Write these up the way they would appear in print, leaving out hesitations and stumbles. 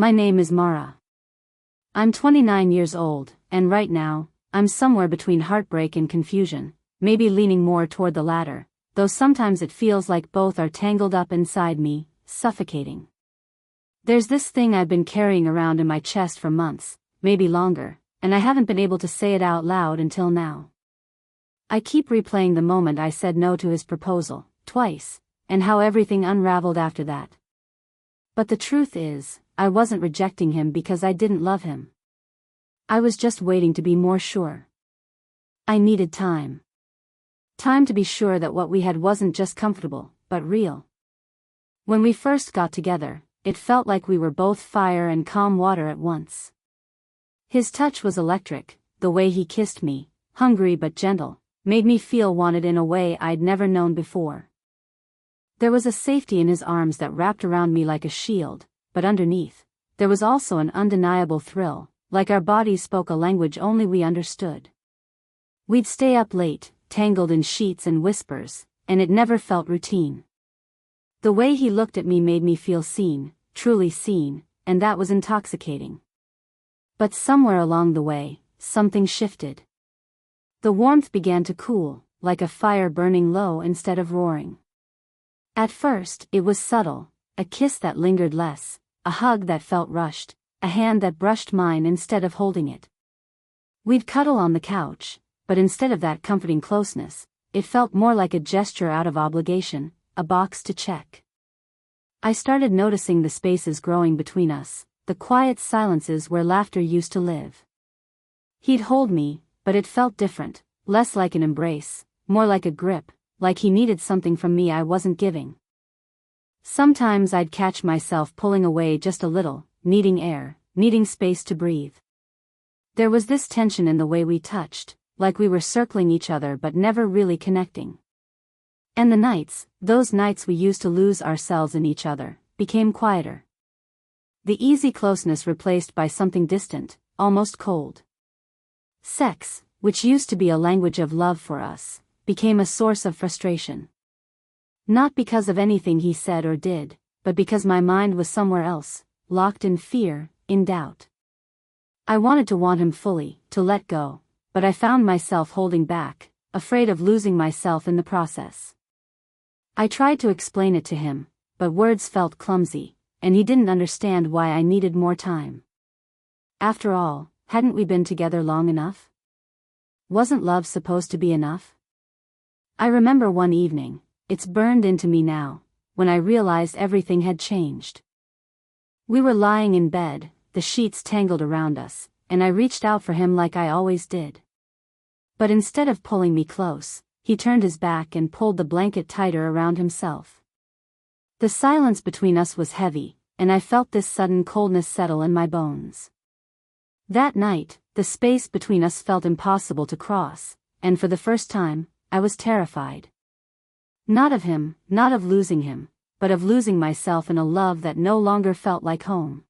My name is Mara. I'm 29 years old, and right now, I'm somewhere between heartbreak and confusion, maybe leaning more toward the latter, though sometimes it feels like both are tangled up inside me, suffocating. There's this thing I've been carrying around in my chest for months, maybe longer, and I haven't been able to say it out loud until now. I keep replaying the moment I said no to his proposal, twice, and how everything unraveled after that. But the truth is, I wasn't rejecting him because I didn't love him. I was just waiting to be more sure. I needed time. Time to be sure that what we had wasn't just comfortable, but real. When we first got together, it felt like we were both fire and calm water at once. His touch was electric, the way he kissed me, hungry but gentle, made me feel wanted in a way I'd never known before. There was a safety in his arms that wrapped around me like a shield, but underneath, there was also an undeniable thrill, like our bodies spoke a language only we understood. We'd stay up late, tangled in sheets and whispers, and it never felt routine. The way he looked at me made me feel seen, truly seen, and that was intoxicating. But somewhere along the way, something shifted. The warmth began to cool, like a fire burning low instead of roaring. At first, it was subtle, a kiss that lingered less, a hug that felt rushed, a hand that brushed mine instead of holding it. We'd cuddle on the couch, but instead of that comforting closeness, it felt more like a gesture out of obligation, a box to check. I started noticing the spaces growing between us, the quiet silences where laughter used to live. He'd hold me, but it felt different, less like an embrace, more like a grip, like he needed something from me I wasn't giving. Sometimes I'd catch myself pulling away just a little, needing air, needing space to breathe. There was this tension in the way we touched, like we were circling each other but never really connecting. And the nights, those nights we used to lose ourselves in each other, became quieter. The easy closeness replaced by something distant, almost cold. Sex, which used to be a language of love for us, became a source of frustration. Not because of anything he said or did, but because my mind was somewhere else, locked in fear, in doubt. I wanted to want him fully, to let go, but I found myself holding back, afraid of losing myself in the process. I tried to explain it to him, but words felt clumsy, and he didn't understand why I needed more time. After all, hadn't we been together long enough? Wasn't love supposed to be enough? I remember one evening, it's burned into me now, when I realized everything had changed. We were lying in bed, the sheets tangled around us, and I reached out for him like I always did. But instead of pulling me close, he turned his back and pulled the blanket tighter around himself. The silence between us was heavy, and I felt this sudden coldness settle in my bones. That night, the space between us felt impossible to cross, and for the first time, I was terrified. Not of him, not of losing him, but of losing myself in a love that no longer felt like home.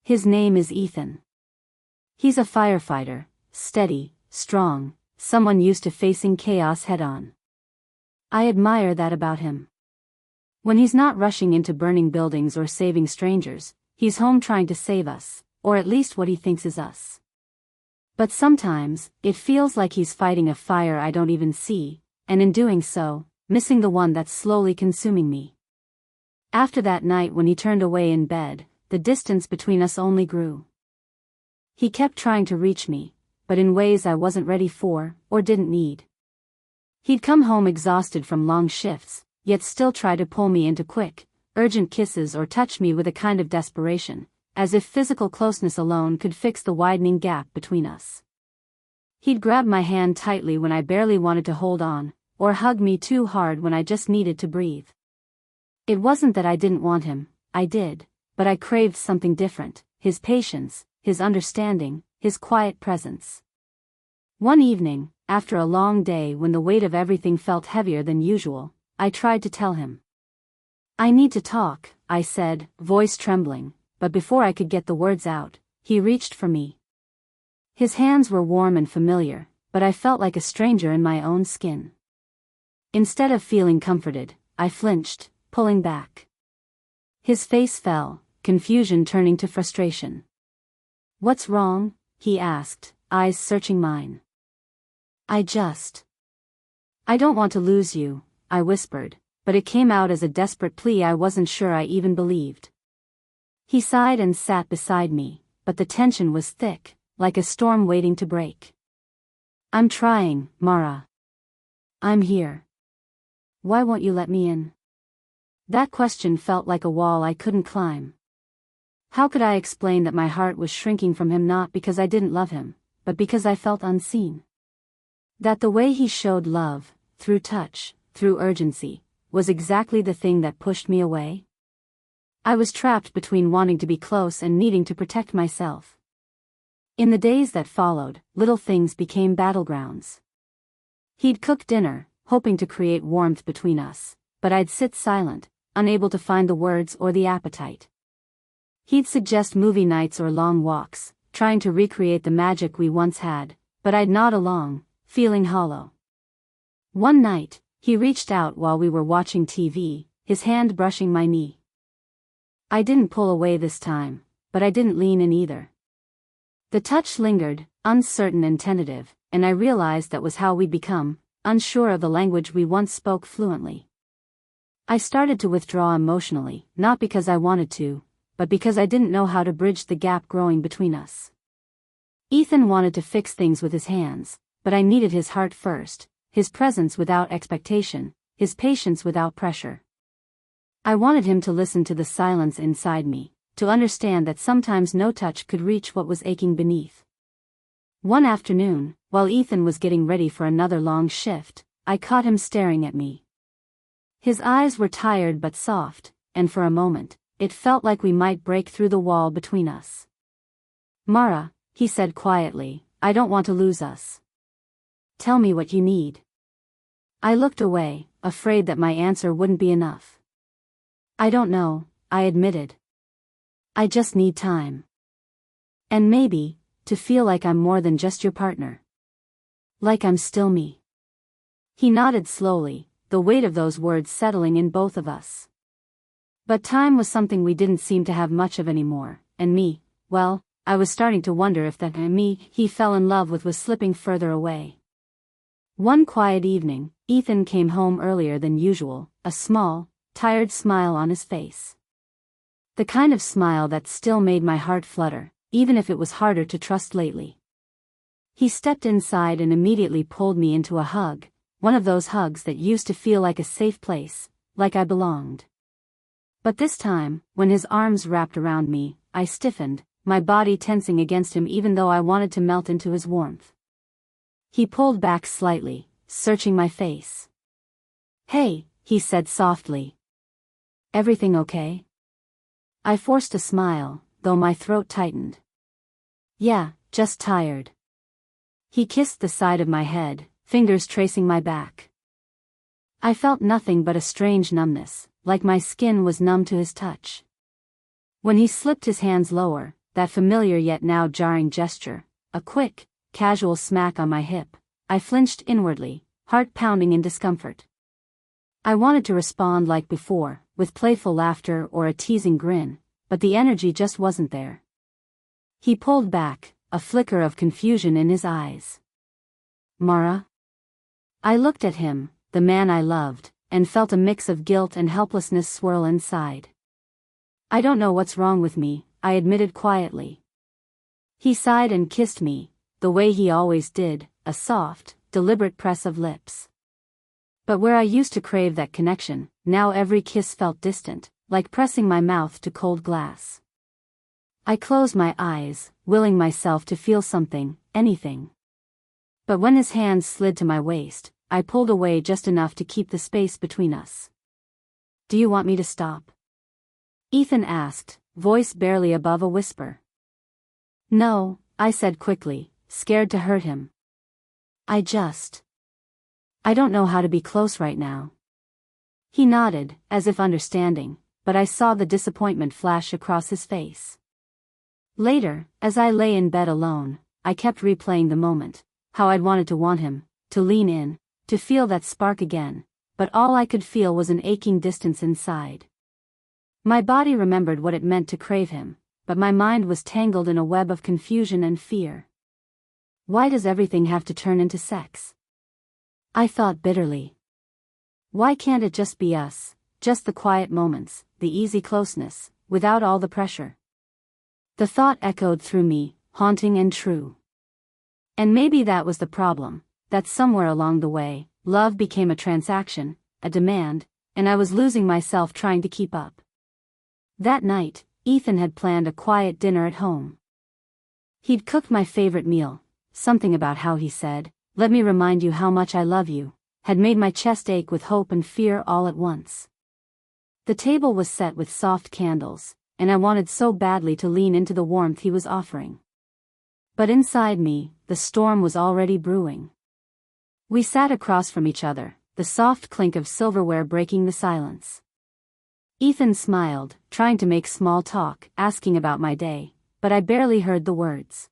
His name is Ethan. He's a firefighter, steady, strong, someone used to facing chaos head-on. I admire that about him. When he's not rushing into burning buildings or saving strangers, he's home trying to save us, or at least what he thinks is us. But sometimes, it feels like he's fighting a fire I don't even see, and in doing so, missing the one that's slowly consuming me. After that night when he turned away in bed, the distance between us only grew. He kept trying to reach me, but in ways I wasn't ready for, or didn't need. He'd come home exhausted from long shifts, yet still try to pull me into quick, urgent kisses or touch me with a kind of desperation, as if physical closeness alone could fix the widening gap between us. He'd grab my hand tightly when I barely wanted to hold on, or hug me too hard when I just needed to breathe. It wasn't that I didn't want him, I did, but I craved something different, his patience, his understanding, his quiet presence. One evening, after a long day when the weight of everything felt heavier than usual, I tried to tell him. "I need to talk," I said, voice trembling, but before I could get the words out, he reached for me. His hands were warm and familiar, but I felt like a stranger in my own skin. Instead of feeling comforted, I flinched, pulling back. His face fell, confusion turning to frustration. "What's wrong?" he asked, eyes searching mine. I don't want to lose you," I whispered, but it came out as a desperate plea I wasn't sure I even believed. He sighed and sat beside me, but the tension was thick, like a storm waiting to break. "I'm trying, Mara. I'm here. Why won't you let me in?" That question felt like a wall I couldn't climb. How could I explain that my heart was shrinking from him, not because I didn't love him, but because I felt unseen? That the way he showed love, through touch, through urgency, was exactly the thing that pushed me away? I was trapped between wanting to be close and needing to protect myself. In the days that followed, little things became battlegrounds. He'd cook dinner, hoping to create warmth between us, but I'd sit silent, unable to find the words or the appetite. He'd suggest movie nights or long walks, trying to recreate the magic we once had, but I'd nod along, feeling hollow. One night, he reached out while we were watching TV, his hand brushing my knee. I didn't pull away this time, but I didn't lean in either. The touch lingered, uncertain and tentative, and I realized that was how we'd become, unsure of the language we once spoke fluently. I started to withdraw emotionally, not because I wanted to, but because I didn't know how to bridge the gap growing between us. Ethan wanted to fix things with his hands, but I needed his heart first, his presence without expectation, his patience without pressure. I wanted him to listen to the silence inside me, to understand that sometimes no touch could reach what was aching beneath. One afternoon, while Ethan was getting ready for another long shift, I caught him staring at me. His eyes were tired but soft, and for a moment, it felt like we might break through the wall between us. "Mara," he said quietly, "I don't want to lose us. Tell me what you need." I looked away, afraid that my answer wouldn't be enough. "I don't know," I admitted. "I just need time. And maybe, to feel like I'm more than just your partner. Like I'm still me." He nodded slowly, the weight of those words settling in both of us. But time was something we didn't seem to have much of anymore, and me, well, I was starting to wonder if that me he fell in love with was slipping further away. One quiet evening, Ethan came home earlier than usual, a small, tired smile on his face. The kind of smile that still made my heart flutter, even if it was harder to trust lately. He stepped inside and immediately pulled me into a hug, one of those hugs that used to feel like a safe place, like I belonged. But this time, when his arms wrapped around me, I stiffened, my body tensing against him even though I wanted to melt into his warmth. He pulled back slightly, searching my face. "Hey," he said softly. "Everything okay?" I forced a smile, though my throat tightened. "Yeah, just tired." He kissed the side of my head, fingers tracing my back. I felt nothing but a strange numbness, like my skin was numb to his touch. When he slipped his hands lower, that familiar yet now jarring gesture, a quick, casual smack on my hip, I flinched inwardly, heart pounding in discomfort. I wanted to respond like before, with playful laughter or a teasing grin, but the energy just wasn't there. He pulled back, a flicker of confusion in his eyes. "Mara?" I looked at him, the man I loved, and felt a mix of guilt and helplessness swirl inside. "I don't know what's wrong with me," I admitted quietly. He sighed and kissed me, the way he always did, a soft, deliberate press of lips. But where I used to crave that connection, now every kiss felt distant, like pressing my mouth to cold glass. I closed my eyes, willing myself to feel something, anything. But when his hands slid to my waist, I pulled away just enough to keep the space between us. "Do you want me to stop?" Ethan asked, voice barely above a whisper. "No," I said quickly, scared to hurt him. I don't know how to be close right now." He nodded, as if understanding, but I saw the disappointment flash across his face. Later, as I lay in bed alone, I kept replaying the moment, how I'd wanted to want him, to lean in, to feel that spark again, but all I could feel was an aching distance inside. My body remembered what it meant to crave him, but my mind was tangled in a web of confusion and fear. Why does everything have to turn into sex? I thought bitterly. Why can't it just be us, just the quiet moments, the easy closeness, without all the pressure? The thought echoed through me, haunting and true. And maybe that was the problem, that somewhere along the way, love became a transaction, a demand, and I was losing myself trying to keep up. That night, Ethan had planned a quiet dinner at home. He'd cooked my favorite meal, something about how he said, "Let me remind you how much I love you," had made my chest ache with hope and fear all at once. The table was set with soft candles, and I wanted so badly to lean into the warmth he was offering. But inside me, the storm was already brewing. We sat across from each other, the soft clink of silverware breaking the silence. Ethan smiled, trying to make small talk, asking about my day, but I barely heard the words.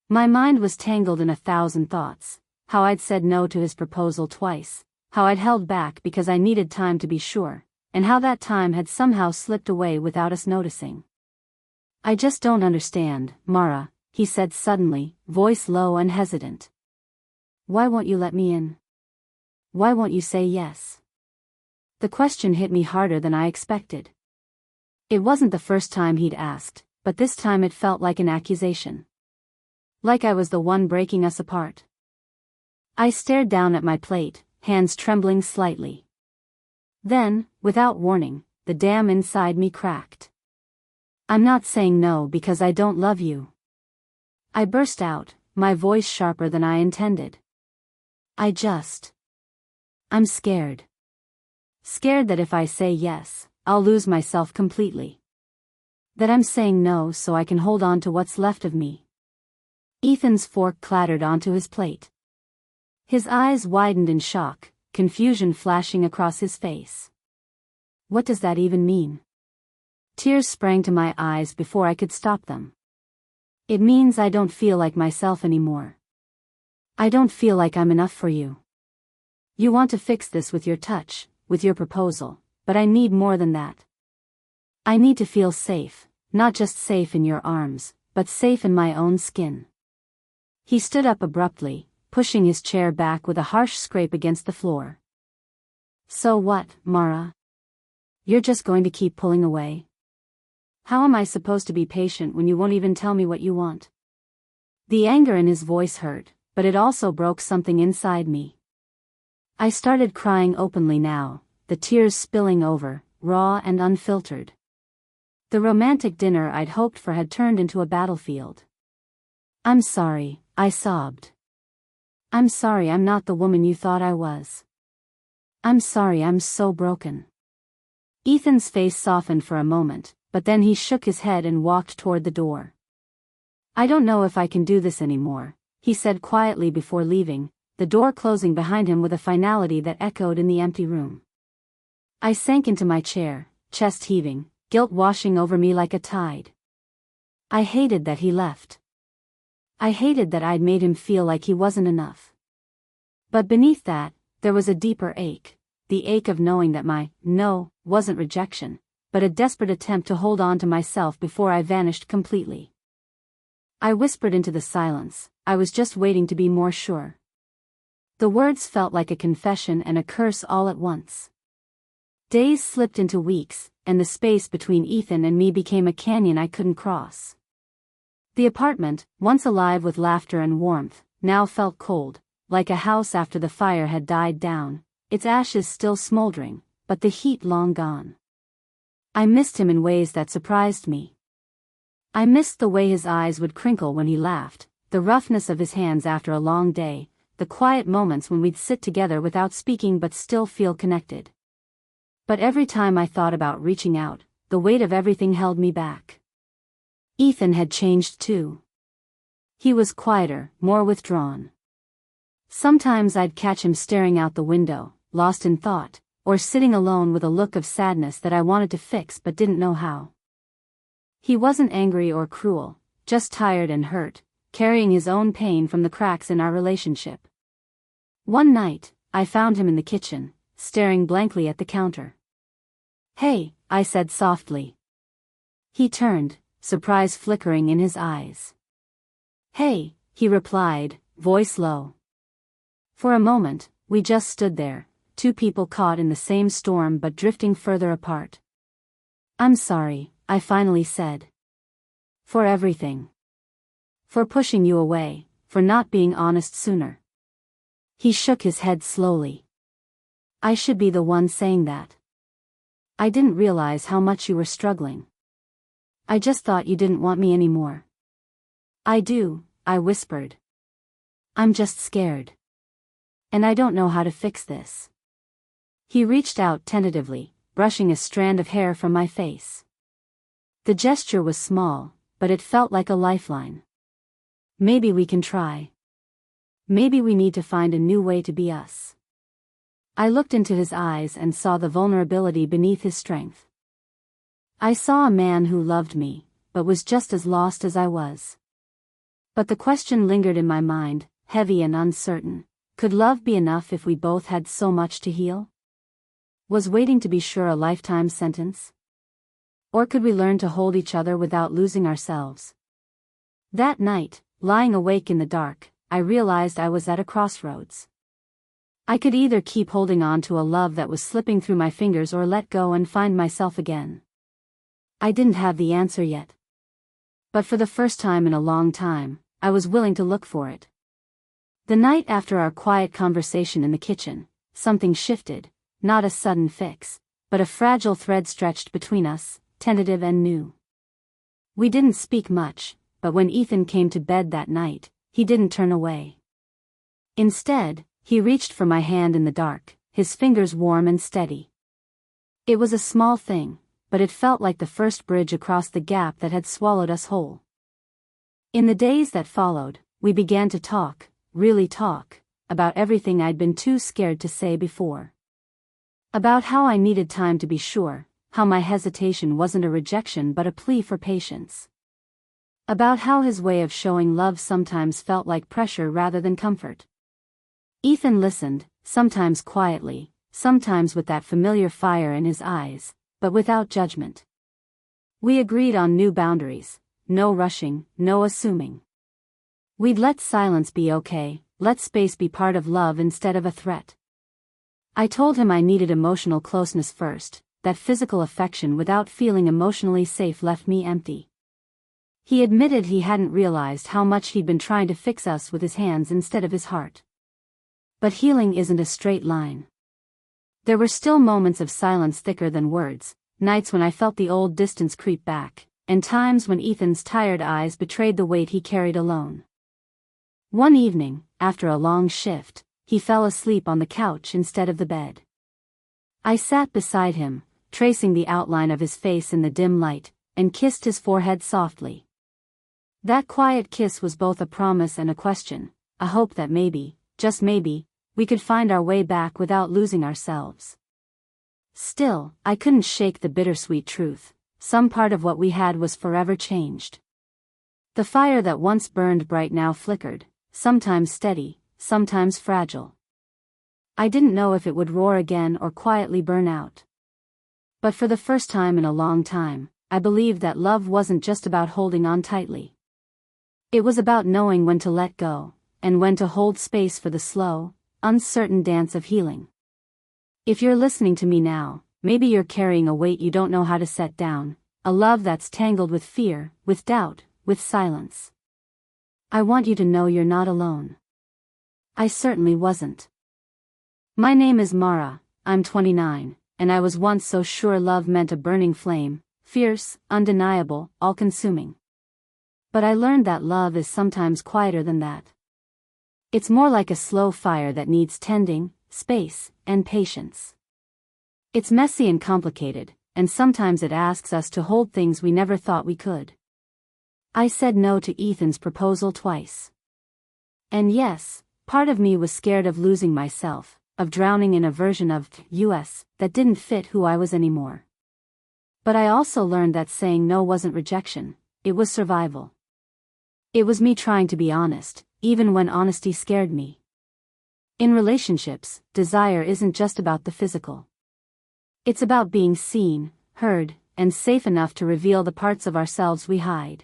My mind was tangled in 1,000 thoughts, how I'd said no to his proposal twice, how I'd held back because I needed time to be sure, and how that time had somehow slipped away without us noticing. "I just don't understand, Mara," he said suddenly, voice low and hesitant. "Why won't you let me in? Why won't you say yes?" The question hit me harder than I expected. It wasn't the first time he'd asked, but this time it felt like an accusation. Like I was the one breaking us apart. I stared down at my plate, hands trembling slightly. Then, without warning, the dam inside me cracked. "I'm not saying no because I don't love you," I burst out, my voice sharper than I intended. I'm scared. Scared that if I say yes, I'll lose myself completely. That I'm saying no so I can hold on to what's left of me." Ethan's fork clattered onto his plate. His eyes widened in shock, confusion flashing across his face. What does that even mean? Tears sprang to my eyes before I could stop them. It means I don't feel like myself anymore. I don't feel like I'm enough for you. You want to fix this with your touch, with your proposal, but I need more than that. I need to feel safe, not just safe in your arms, but safe in my own skin. He stood up abruptly, pushing his chair back with a harsh scrape against the floor. "So what, Mara? You're just going to keep pulling away? How am I supposed to be patient when you won't even tell me what you want?" The anger in his voice hurt, but it also broke something inside me. I started crying openly now, the tears spilling over, raw and unfiltered. The romantic dinner I'd hoped for had turned into a battlefield. "I'm sorry," I sobbed. "I'm sorry I'm not the woman you thought I was. I'm sorry I'm so broken." Ethan's face softened for a moment, but then he shook his head and walked toward the door. "I don't know if I can do this anymore," he said quietly before leaving, the door closing behind him with a finality that echoed in the empty room. I sank into my chair, chest heaving, guilt washing over me like a tide. I hated that he left. I hated that I'd made him feel like he wasn't enough. But beneath that, there was a deeper ache, the ache of knowing that my no wasn't rejection, but a desperate attempt to hold on to myself before I vanished completely. I whispered into the silence, I was just waiting to be more sure. The words felt like a confession and a curse all at once. Days slipped into weeks, and the space between Ethan and me became a canyon I couldn't cross. The apartment, once alive with laughter and warmth, now felt cold, like a house after the fire had died down, its ashes still smoldering, but the heat long gone. I missed him in ways that surprised me. I missed the way his eyes would crinkle when he laughed, the roughness of his hands after a long day, the quiet moments when we'd sit together without speaking but still feel connected. But every time I thought about reaching out, the weight of everything held me back. Ethan had changed too. He was quieter, more withdrawn. Sometimes I'd catch him staring out the window, lost in thought, or sitting alone with a look of sadness that I wanted to fix but didn't know how. He wasn't angry or cruel, just tired and hurt, carrying his own pain from the cracks in our relationship. One night, I found him in the kitchen, staring blankly at the counter. "Hey," I said softly. He turned, surprise flickering in his eyes. "Hey," he replied, voice low. For a moment, we just stood there, two people caught in the same storm but drifting further apart. "I'm sorry," I finally said. "For everything. For pushing you away, for not being honest sooner." He shook his head slowly. "I should be the one saying that. I didn't realize how much you were struggling. I just thought you didn't want me anymore." "I do," I whispered. "I'm just scared. And I don't know how to fix this." He reached out tentatively, brushing a strand of hair from my face. The gesture was small, but it felt like a lifeline. "Maybe we can try. Maybe we need to find a new way to be us." I looked into his eyes and saw the vulnerability beneath his strength. I saw a man who loved me, but was just as lost as I was. But the question lingered in my mind, heavy and uncertain. Could love be enough if we both had so much to heal? Was waiting to be sure a lifetime sentence? Or could we learn to hold each other without losing ourselves? That night, lying awake in the dark, I realized I was at a crossroads. I could either keep holding on to a love that was slipping through my fingers or let go and find myself again. I didn't have the answer yet. But for the first time in a long time, I was willing to look for it. The night after our quiet conversation in the kitchen, something shifted, not a sudden fix, but a fragile thread stretched between us, tentative and new. We didn't speak much, but when Ethan came to bed that night, he didn't turn away. Instead, he reached for my hand in the dark, his fingers warm and steady. It was a small thing, but it felt like the first bridge across the gap that had swallowed us whole. In the days that followed, we began to talk, really talk, about everything I'd been too scared to say before. About how I needed time to be sure, how my hesitation wasn't a rejection but a plea for patience. About how his way of showing love sometimes felt like pressure rather than comfort. Ethan listened, sometimes quietly, sometimes with that familiar fire in his eyes, but without judgment. We agreed on new boundaries, no rushing, no assuming. We'd let silence be okay, let space be part of love instead of a threat. I told him I needed emotional closeness first, that physical affection without feeling emotionally safe left me empty. He admitted he hadn't realized how much he'd been trying to fix us with his hands instead of his heart. But healing isn't a straight line. There were still moments of silence thicker than words, nights when I felt the old distance creep back, and times when Ethan's tired eyes betrayed the weight he carried alone. One evening, after a long shift, he fell asleep on the couch instead of the bed. I sat beside him, tracing the outline of his face in the dim light, and kissed his forehead softly. That quiet kiss was both a promise and a question, a hope that maybe, just maybe, we could find our way back without losing ourselves. Still, I couldn't shake the bittersweet truth. Some part of what we had was forever changed. The fire that once burned bright now flickered, sometimes steady, sometimes fragile. I didn't know if it would roar again or quietly burn out. But for the first time in a long time, I believed that love wasn't just about holding on tightly. It was about knowing when to let go, and when to hold space for the slow, uncertain dance of healing. If you're listening to me now, maybe you're carrying a weight you don't know how to set down, a love that's tangled with fear, with doubt, with silence. I want you to know you're not alone. I certainly wasn't. My name is Mara, I'm 29, and I was once so sure love meant a burning flame, fierce, undeniable, all-consuming. But I learned that love is sometimes quieter than that. It's more like a slow fire that needs tending, space, and patience. It's messy and complicated, and sometimes it asks us to hold things we never thought we could. I said no to Ethan's proposal twice. And yes, part of me was scared of losing myself, of drowning in a version of us that didn't fit who I was anymore. But I also learned that saying no wasn't rejection, it was survival. It was me trying to be honest, even when honesty scared me. In relationships, desire isn't just about the physical. It's about being seen, heard, and safe enough to reveal the parts of ourselves we hide.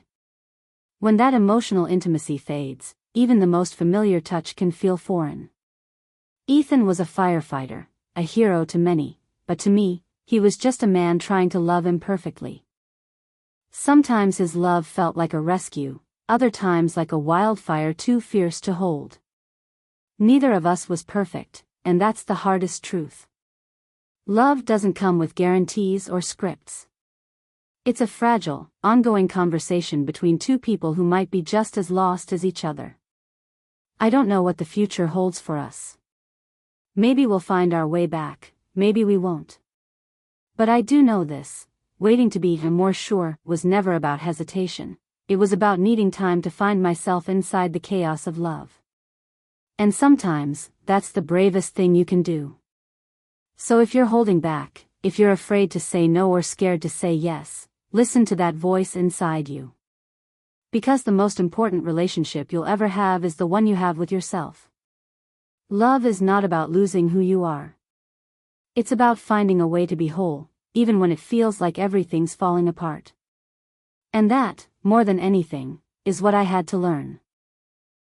When that emotional intimacy fades, even the most familiar touch can feel foreign. Ethan was a firefighter, a hero to many, but to me, he was just a man trying to love imperfectly. Sometimes his love felt like a rescue, other times like a wildfire too fierce to hold. Neither of us was perfect, and that's the hardest truth. Love doesn't come with guarantees or scripts. It's a fragile, ongoing conversation between two people who might be just as lost as each other. I don't know what the future holds for us. Maybe we'll find our way back, maybe we won't. But I do know this, waiting to be more sure was never about hesitation, it was about needing time to find myself inside the chaos of love. And sometimes, that's the bravest thing you can do. So if you're holding back, if you're afraid to say no or scared to say yes, listen to that voice inside you. Because the most important relationship you'll ever have is the one you have with yourself. Love is not about losing who you are. It's about finding a way to be whole, even when it feels like everything's falling apart. And that, more than anything, is what I had to learn.